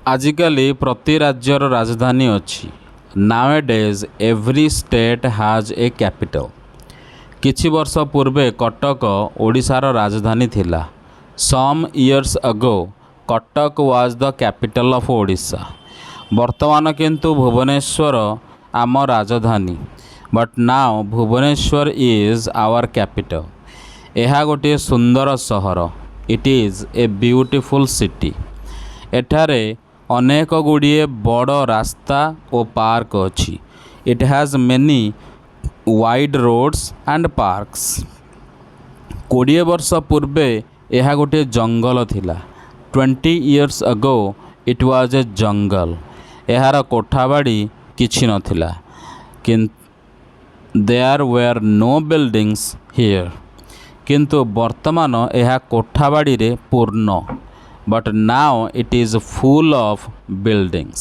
आजिकाली प्रति राज्यर राजधानी अच्छी nowadays every state has a capital. किछि वर्ष पूर्वे कटक ओडिशार राजधानी थिला। Some years ago Cuttack was the capital of Odisha. वर्तमान किंतु भुवनेश्वर आम राजधानी but now Bhubaneswar is our capital. यह गोटे सुंदर सहर। It is a beautiful city. एठारे अनेक गुड़िए बड़ रास्ता और पार्क अच्छी। It has many wide roads and parks. 20 वर्ष पूर्वे यह गोटे जंगल थिला। 20 years ago it was a jungle. यार कोठाबाड़ी किछि नथिला। There were no buildings here. किंतु वर्तमान यह कोठाबाड़ी रे पूर्ण। But now it is full of buildings.